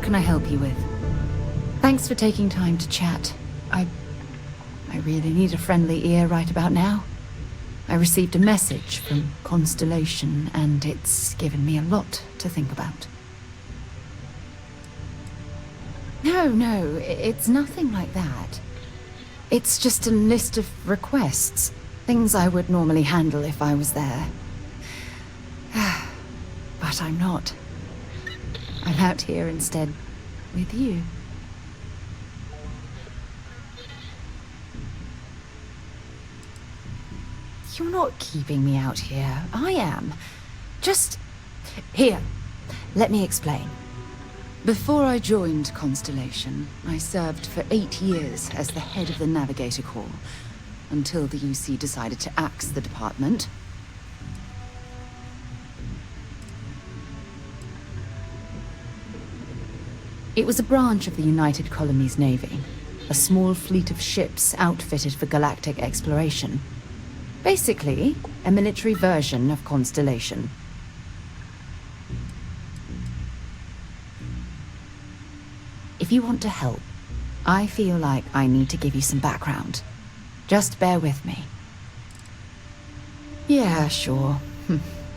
can I help you with? Thanks for taking time to chat. I really need a friendly ear right about now. I received a message from Constellation, and it's given me a lot to think about. No, it's nothing like that. It's just a list of requests. Things I would normally handle if I was there. But I'm not. I'm out here instead, with you. You're not keeping me out here. I am. Just... Here, let me explain. Before I joined Constellation, I served for 8 years as the head of the Navigator Corps, until the UC decided to axe the department. It was a branch of the United Colonies Navy, a small fleet of ships outfitted for galactic exploration. Basically, a military version of Constellation. If you want to help, I feel like I need to give you some background. Just bear with me. Yeah, sure.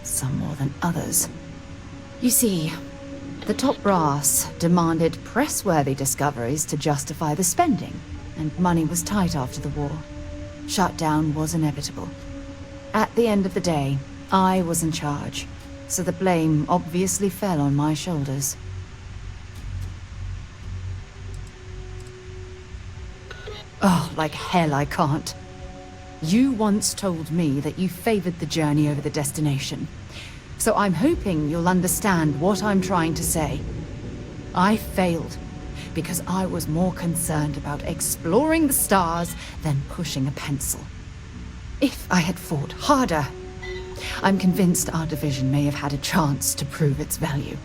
Some more than others. You see, the top brass demanded press-worthy discoveries to justify the spending, and money was tight after the war. Shutdown was inevitable. At the end of the day, I was in charge, so the blame obviously fell on my shoulders. Oh, like hell I can't. You once told me that you favored the journey over the destination, so I'm hoping you'll understand what I'm trying to say. I failed because I was more concerned about exploring the stars than pushing a pencil. If I had fought harder, I'm convinced our division may have had a chance to prove its value.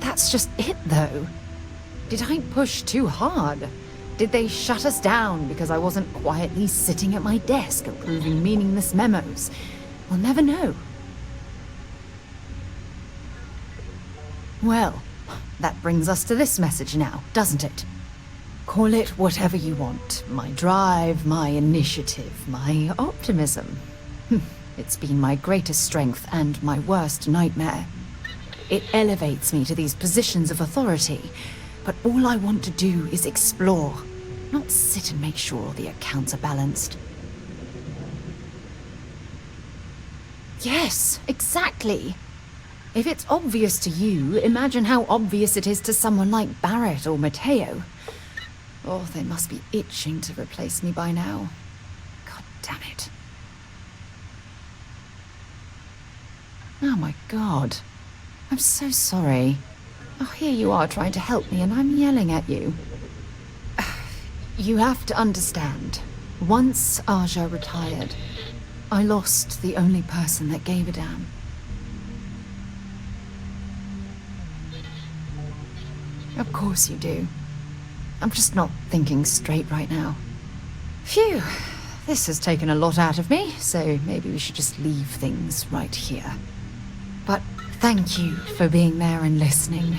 That's just it, though. Did I push too hard? Did they shut us down because I wasn't quietly sitting at my desk approving meaningless memos? We'll never know. Well, that brings us to this message now, doesn't it? Call it whatever you want. My drive, my initiative, my optimism. It's been my greatest strength and my worst nightmare. It elevates me to these positions of authority, but all I want to do is explore, not sit and make sure the accounts are balanced. Yes, exactly. If it's obvious to you, imagine how obvious it is to someone like Barrett or Mateo. Oh, they must be itching to replace me by now. God damn it. Oh my God. I'm so sorry. Oh, here you are trying to help me and I'm yelling at you. You have to understand. Once Aja retired, I lost the only person that gave a damn. Of course you do. I'm just not thinking straight right now. Phew, this has taken a lot out of me, so maybe we should just leave things right here. But thank you for being there and listening.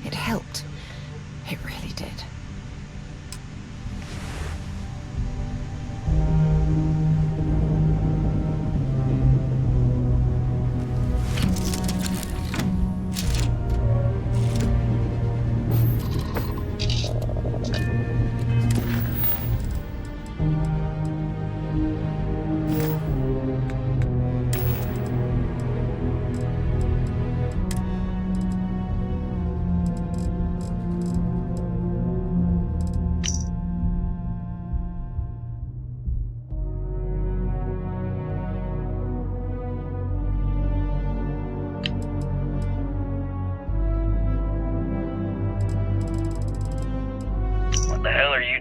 It helped. It really did.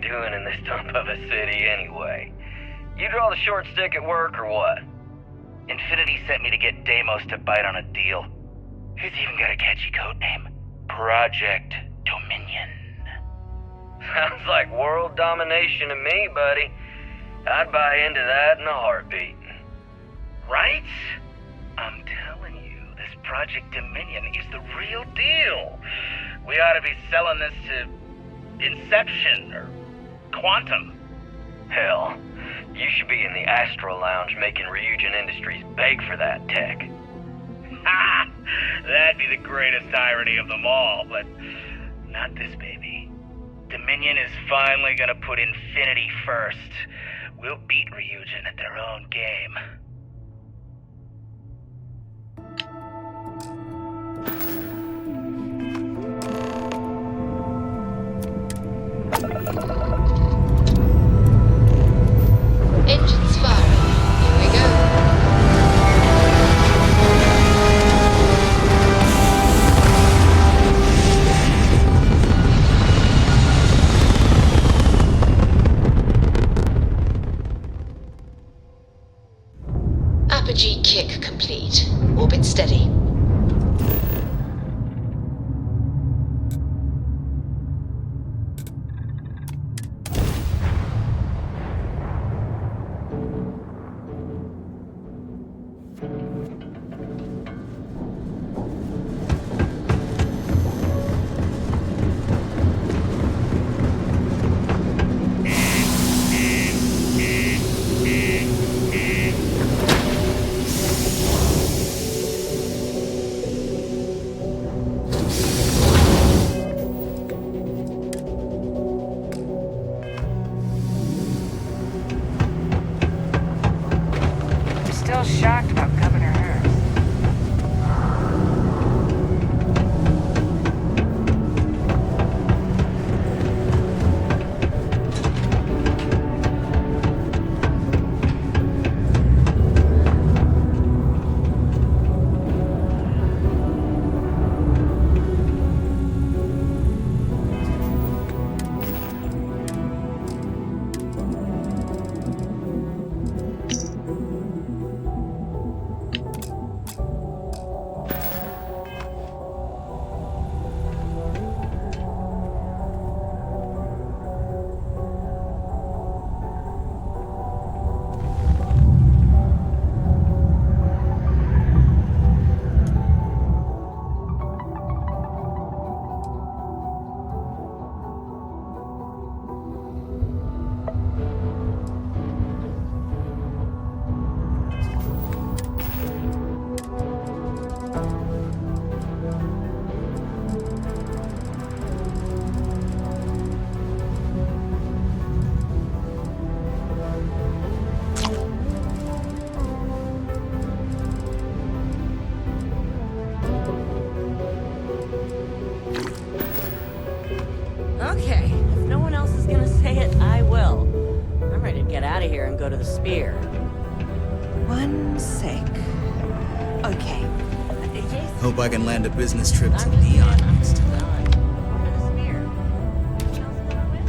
doing in this dump of a city anyway? You draw the short stick at work or what? Infinity sent me to get Deimos to bite on a deal. He's even got a catchy code name. Project Dominion. Sounds like world domination to me, buddy. I'd buy into that in a heartbeat. Right? I'm telling you, this Project Dominion is the real deal. We ought to be selling this to Inception or Quantum. Hell, you should be in the Astro Lounge making Ryujin Industries beg for that tech. Ha! That'd be the greatest irony of them all, but not this baby. Dominion is finally gonna put Infinity first. We'll beat Ryujin at their own game. Engines firing. Here we go. Apogee kick complete. Orbit steady. Still shocked about Governor Hurst. Okay, if no one else is gonna say it, I will. I'm ready to get out of here and go to the Spear. One sec. Okay. Yes, Hope I can land a business trip to I'm just saying, Neon I'm next time. done. Over the Spear. Anyone else going with?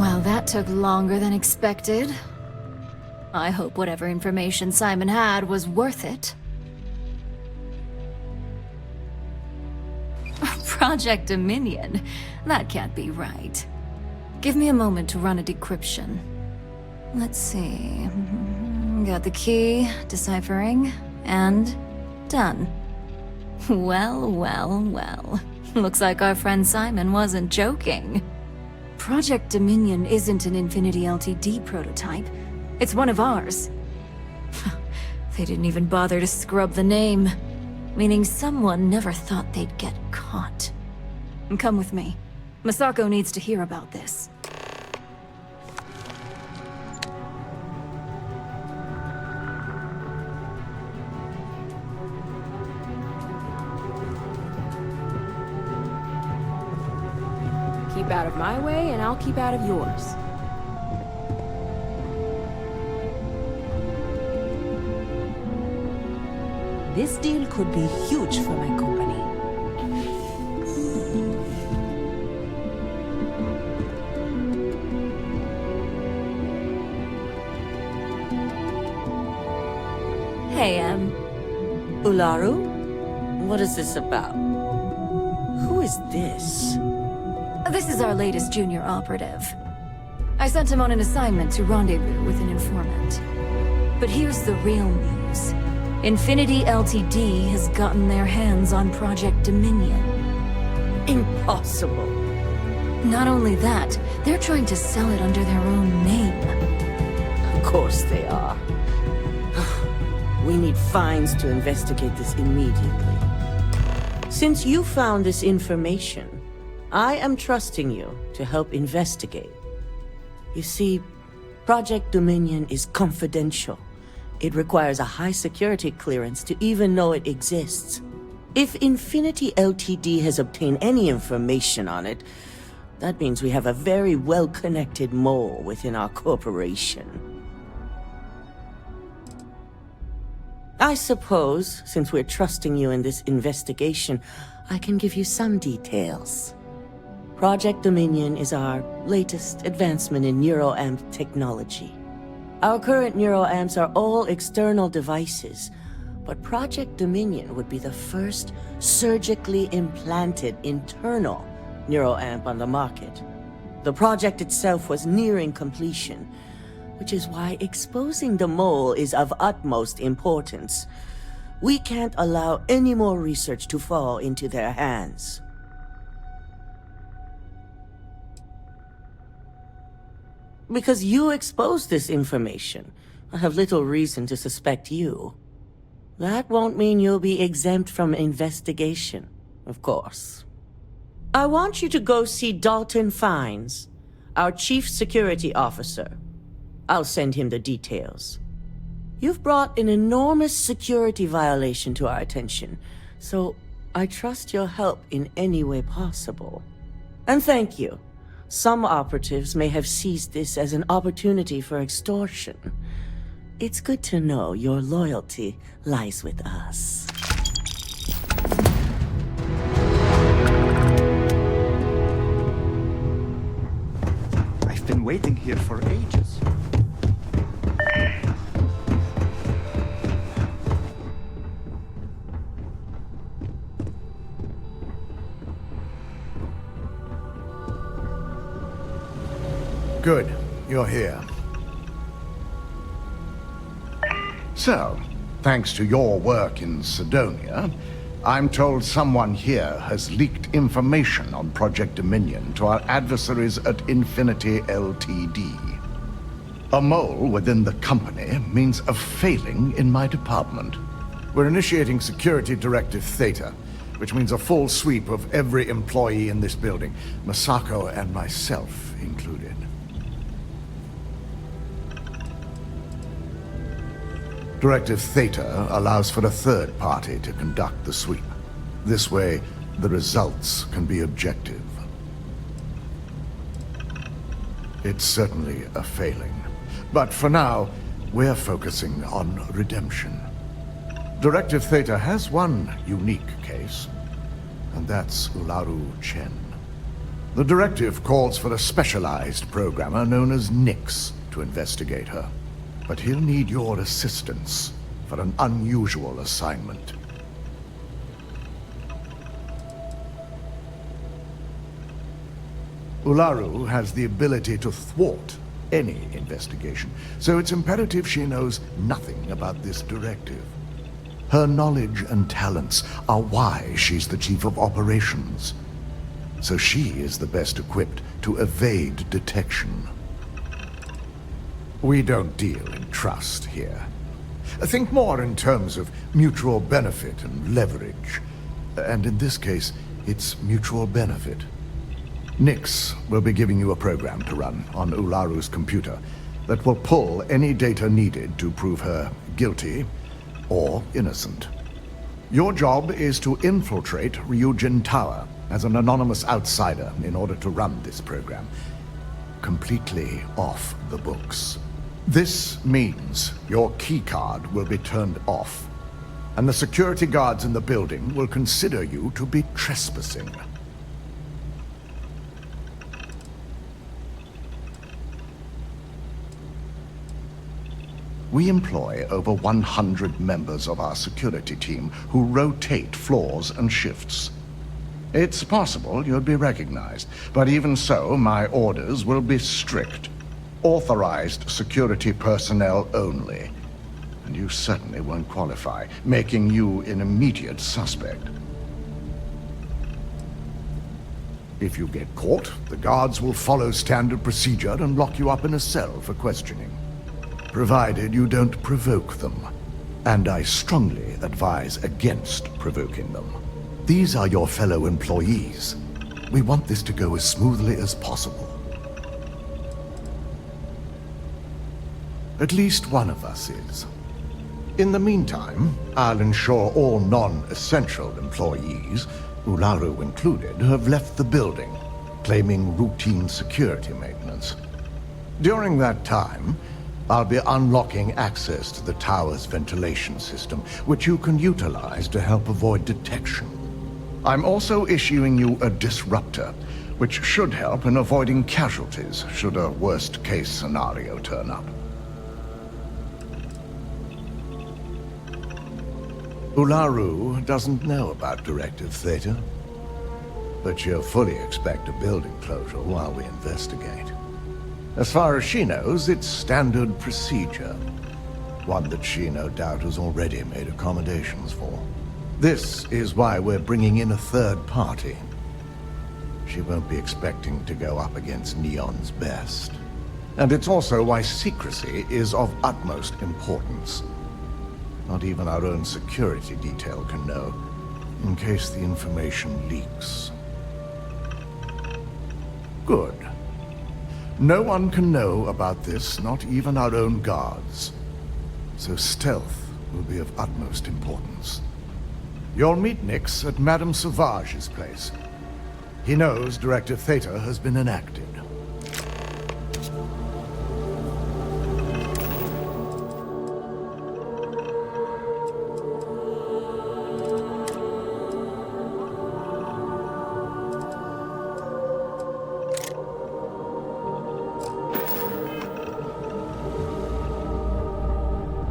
Well, that took longer than expected. I hope whatever information Simon had was worth it. Project Dominion? That can't be right. Give me a moment to run a decryption. Let's see... Got the key, deciphering, and done. Well, well, well. Looks like our friend Simon wasn't joking. Project Dominion isn't an Infinity Ltd prototype. It's one of ours. They didn't even bother to scrub the name, meaning someone never thought they'd get caught. Come with me. Masako needs to hear about this. Keep out of my way, and I'll keep out of yours. This deal could be huge for my company. Hey, Ularu? What is this about? Who is this? This is our latest junior operative. I sent him on an assignment to rendezvous with an informant. But here's the real news. Infinity Ltd has gotten their hands on Project Dominion. Impossible. Not only that, they're trying to sell it under their own name. Of course they are. We need Fines to investigate this immediately. Since you found this information, I am trusting you to help investigate. You see, Project Dominion is confidential. It requires a high security clearance to even know it exists. If Infinity Ltd has obtained any information on it, that means we have a very well-connected mole within our corporation. I suppose, since we're trusting you in this investigation, I can give you some details. Project Dominion is our latest advancement in neuroamp technology. Our current neuroamps are all external devices, but Project Dominion would be the first surgically implanted internal neuroamp on the market. The project itself was nearing completion, which is why exposing the mole is of utmost importance. We can't allow any more research to fall into their hands. Because you exposed this information, I have little reason to suspect you. That won't mean you'll be exempt from investigation, of course. I want you to go see Dalton Fines, our Chief Security Officer. I'll send him the details. You've brought an enormous security violation to our attention, so I trust your help in any way possible. And thank you. Some operatives may have seized this as an opportunity for extortion. It's good to know your loyalty lies with us. I've been waiting here for ages. Good. You're here. So, thanks to your work in Sidonia, I'm told someone here has leaked information on Project Dominion to our adversaries at Infinity Ltd. A mole within the company means a failing in my department. We're initiating Security Directive Theta, which means a full sweep of every employee in this building, Masako and myself included. Directive Theta allows for a third party to conduct the sweep. This way, the results can be objective. It's certainly a failing. But for now, we're focusing on redemption. Directive Theta has one unique case, and that's Ularu Chen. The directive calls for a specialized programmer known as Nix to investigate her. But he'll need your assistance for an unusual assignment. Ularu has the ability to thwart any investigation, so it's imperative she knows nothing about this directive. Her knowledge and talents are why she's the chief of operations. So she is the best equipped to evade detection. We don't deal in trust here. Think more in terms of mutual benefit and leverage. And in this case, it's mutual benefit. Nix will be giving you a program to run on Ularu's computer that will pull any data needed to prove her guilty or innocent. Your job is to infiltrate Ryujin Tower as an anonymous outsider in order to run this program. Completely off the books. This means your keycard will be turned off, and the security guards in the building will consider you to be trespassing. We employ over 100 members of our security team who rotate floors and shifts. It's possible you'd be recognized, but even so, my orders will be strict. Authorized security personnel only. And you certainly won't qualify, making you an immediate suspect. If you get caught, the guards will follow standard procedure and lock you up in a cell for questioning. Provided you don't provoke them. And I strongly advise against provoking them. These are your fellow employees. We want this to go as smoothly as possible. At least one of us is. In the meantime, I'll ensure all non-essential employees, Ularu included, have left the building, claiming routine security maintenance. During that time, I'll be unlocking access to the tower's ventilation system, which you can utilize to help avoid detection. I'm also issuing you a disruptor, which should help in avoiding casualties should a worst-case scenario turn up. Ularu doesn't know about Directive Theta, but she'll fully expect a building closure while we investigate. As far as she knows, it's standard procedure, one that she no doubt has already made accommodations for. This is why we're bringing in a third party. She won't be expecting to go up against Neon's best. And it's also why secrecy is of utmost importance. Not even our own security detail can know, in case the information leaks. Good. No one can know about this, not even our own guards. So stealth will be of utmost importance. You'll meet Nix at Madame Sauvage's place. He knows Directive Theta has been enacted.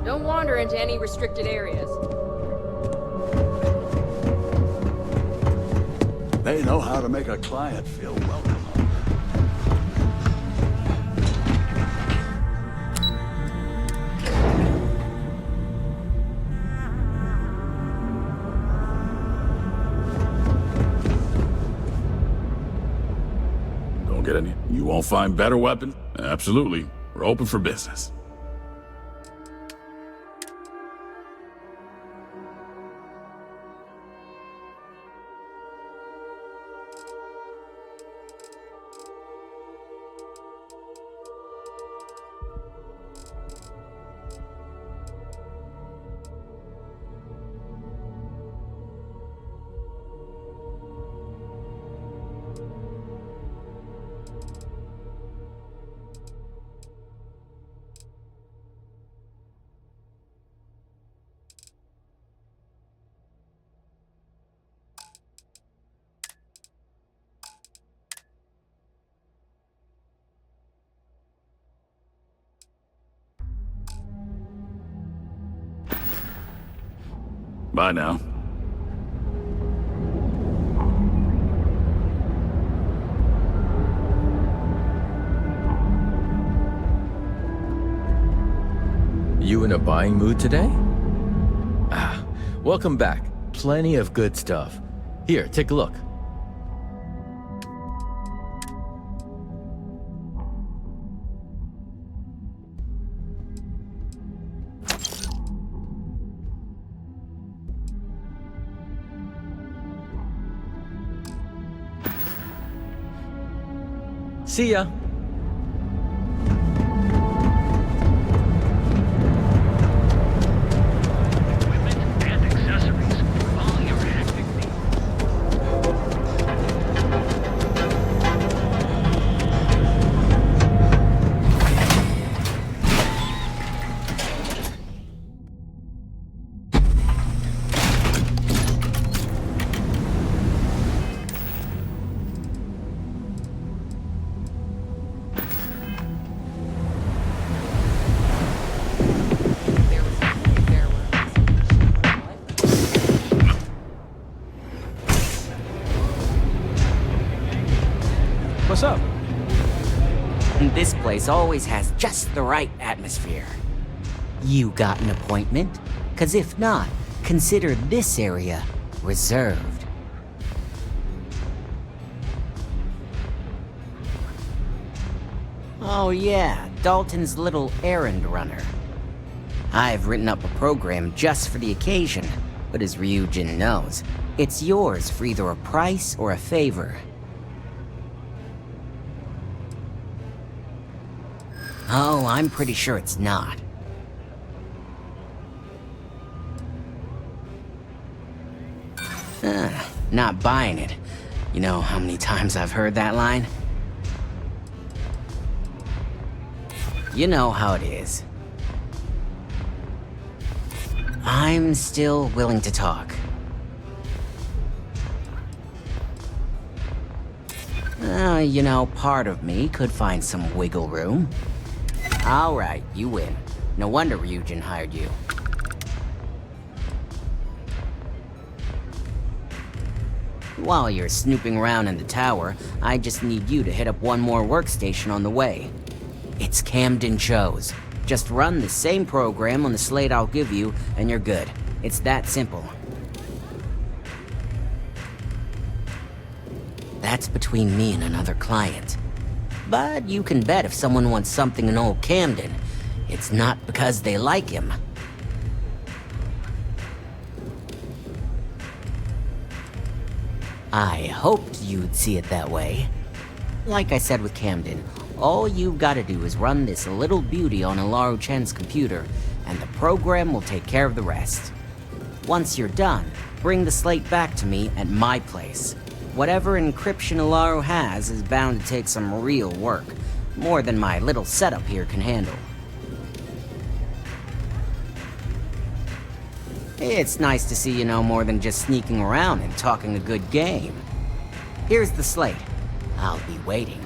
Don't wander into any restricted areas. They know how to make a client feel welcome. Don't get any. You won't find better weapons? Absolutely. We're open for business. Bye now. You in a buying mood today? Ah, welcome back. Plenty of good stuff. Here, take a look. See ya. What's up? This place always has just the right atmosphere. You got an appointment? 'Cause if not, consider this area reserved. Oh yeah, Dalton's little errand runner. I've written up a program just for the occasion, but as Ryujin knows, it's yours for either a price or a favor. Oh, I'm pretty sure it's not. Not buying it. You know how many times I've heard that line? You know how it is. I'm still willing to talk. You know, part of me could find some wiggle room. All right, you win. No wonder Ryujin hired you. While you're snooping around in the tower, I just need you to hit up one more workstation on the way. It's Camden Cho's. Just run the same program on the slate I'll give you, and you're good. It's that simple. That's between me and another client. But you can bet if someone wants something in old Camden, it's not because they like him. I hoped you'd see it that way. Like I said with Camden, all you've got to do is run this little beauty on Alaru Chen's computer, and the program will take care of the rest. Once you're done, bring the slate back to me at my place. Whatever encryption Alaru has is bound to take some real work, more than my little setup here can handle. It's nice to see you know more than just sneaking around and talking a good game. Here's the slate. I'll be waiting.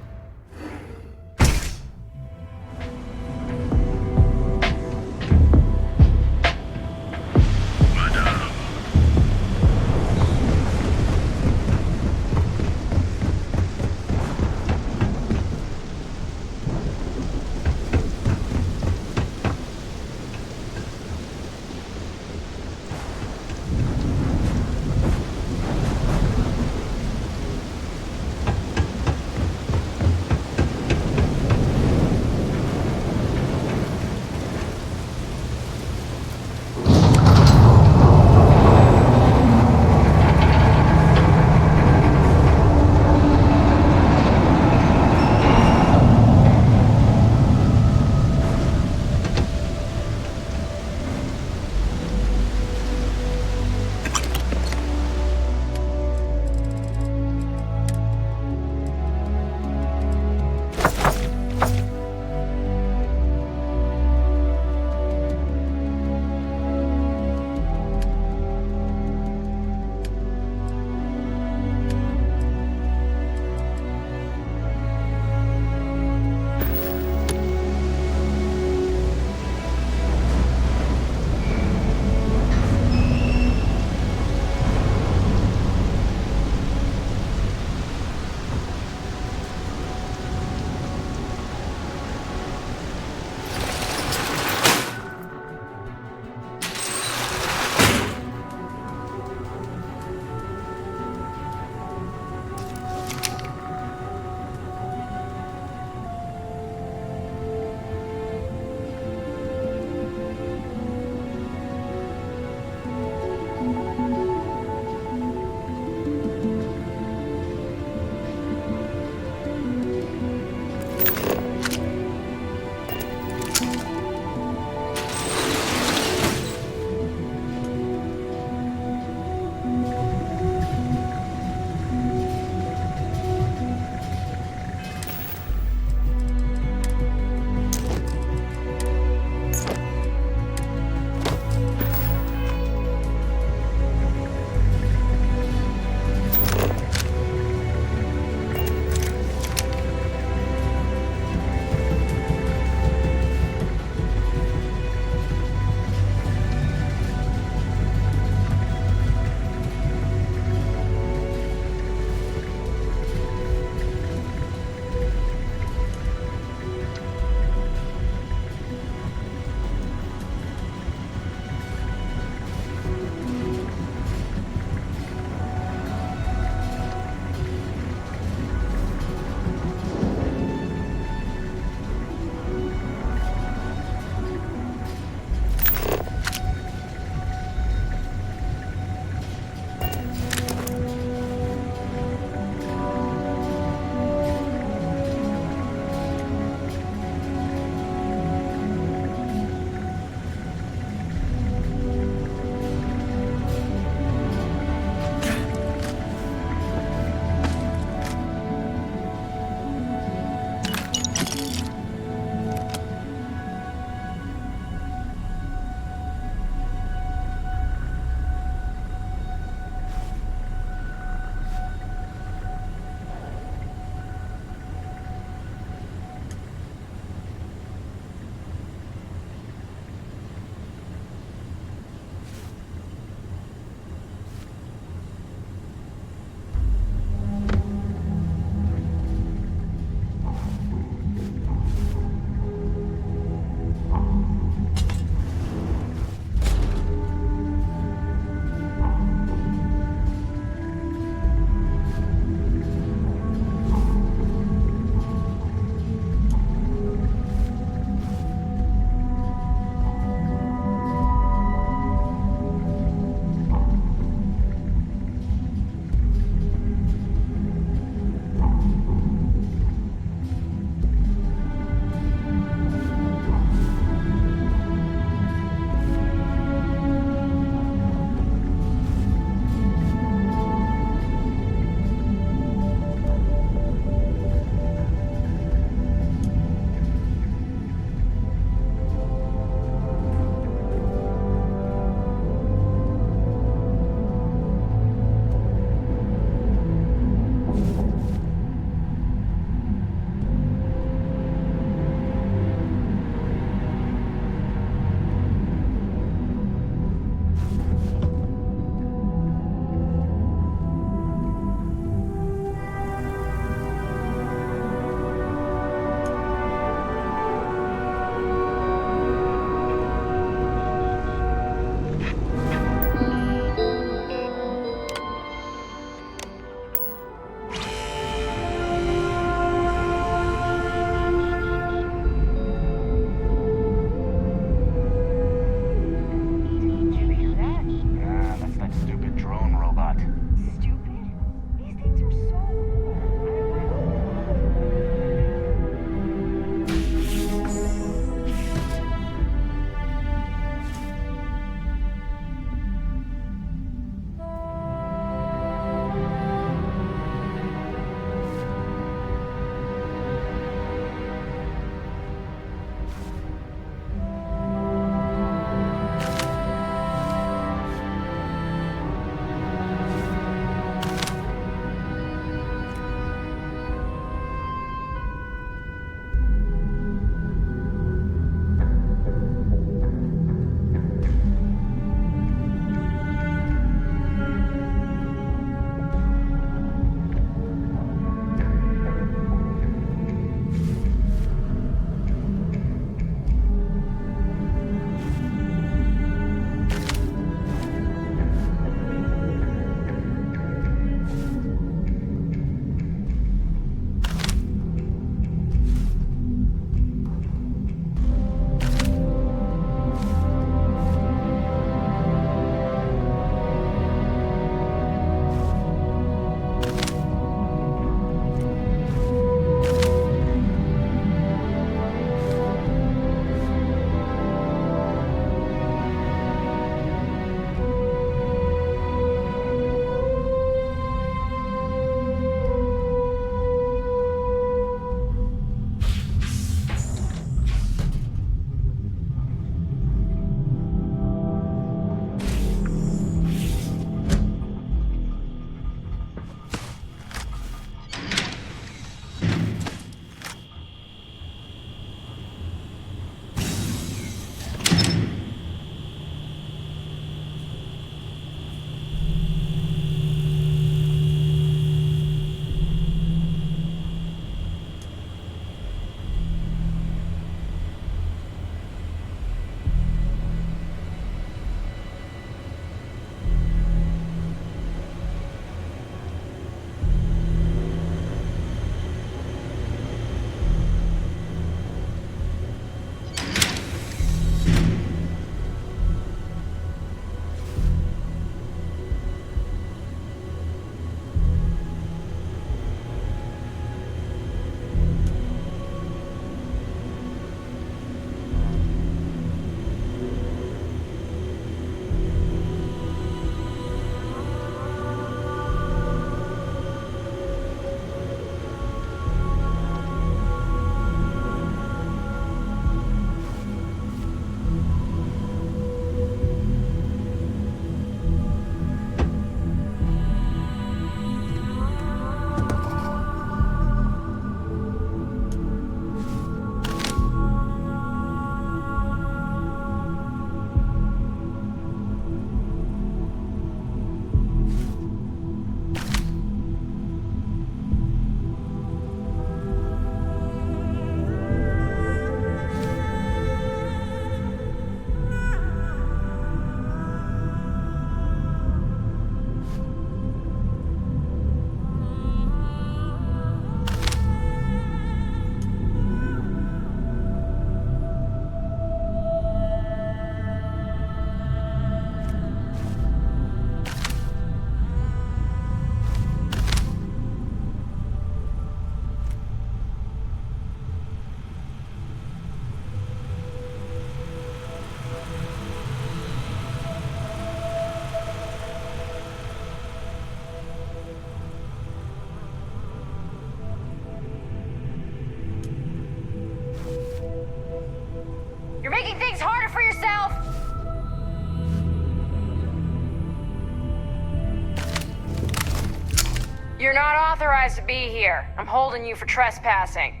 You're not authorized to be here. I'm holding you for trespassing.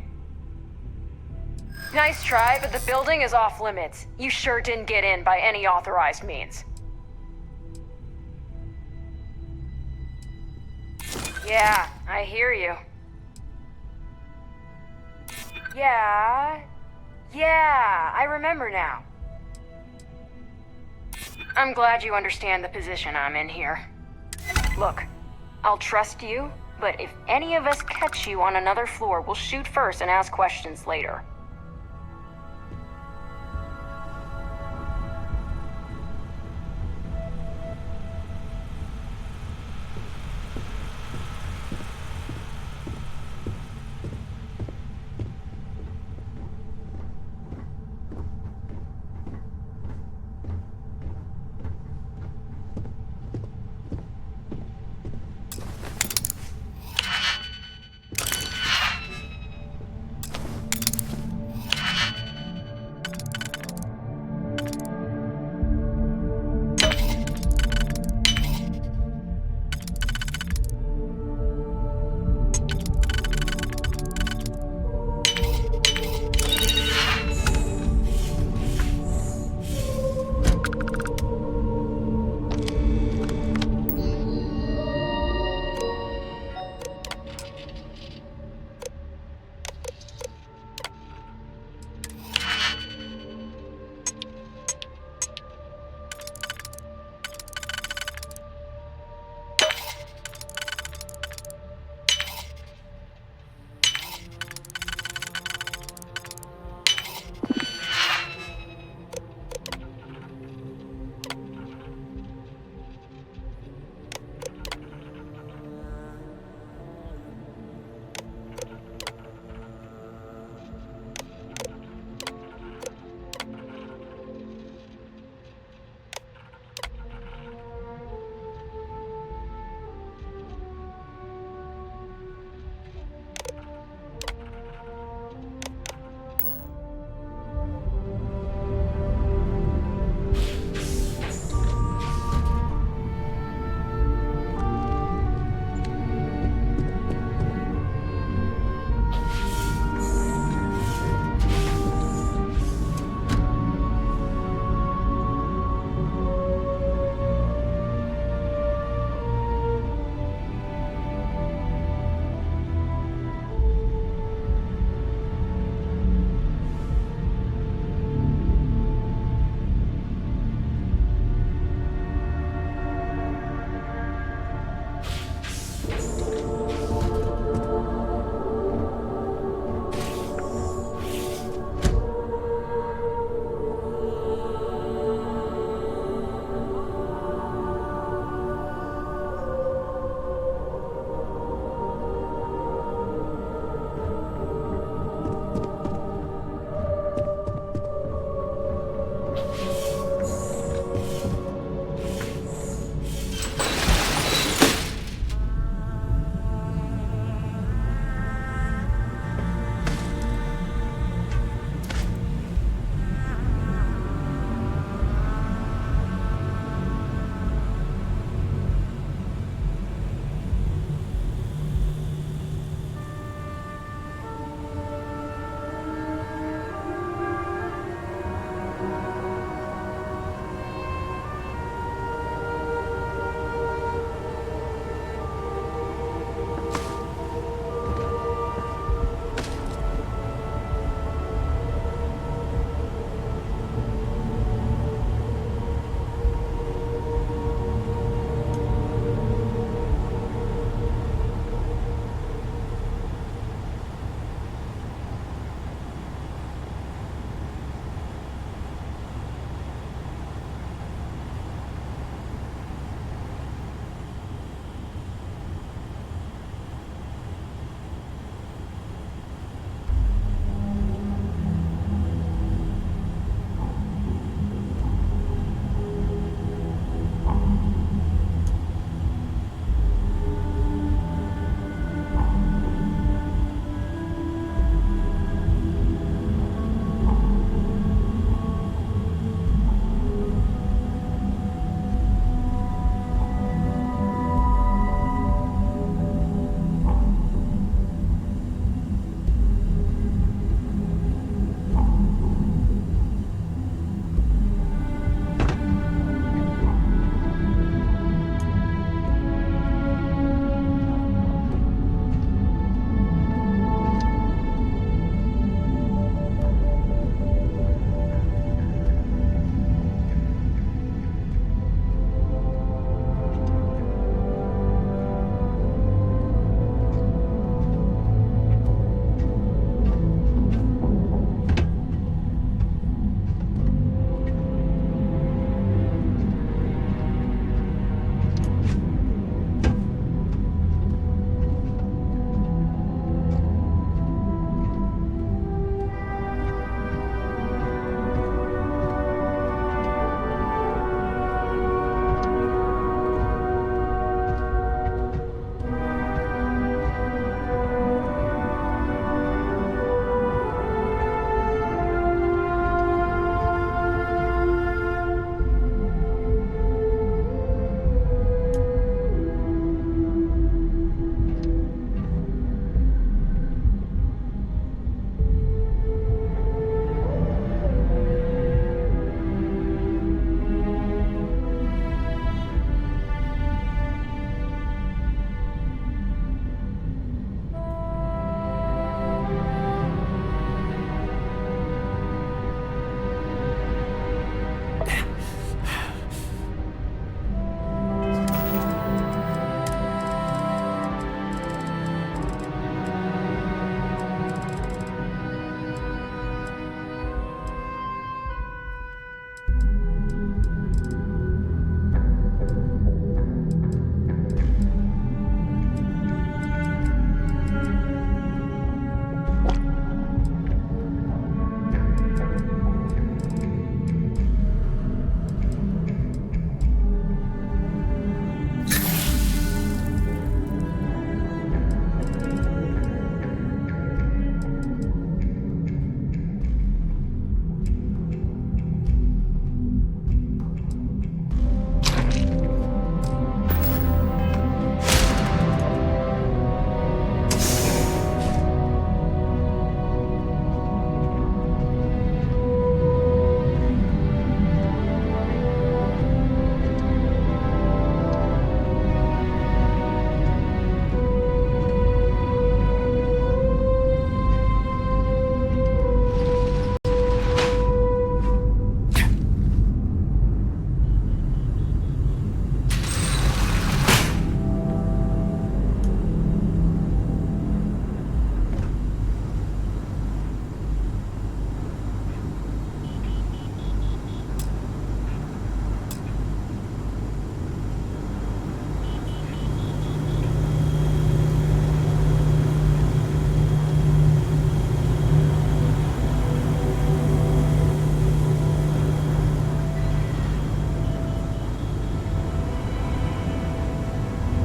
Nice try, but the building is off limits. You sure didn't get in by any authorized means. Yeah, I hear you. Yeah, I remember now. I'm glad you understand the position I'm in here. Look, I'll trust you, but if any of us catch you on another floor, we'll shoot first and ask questions later.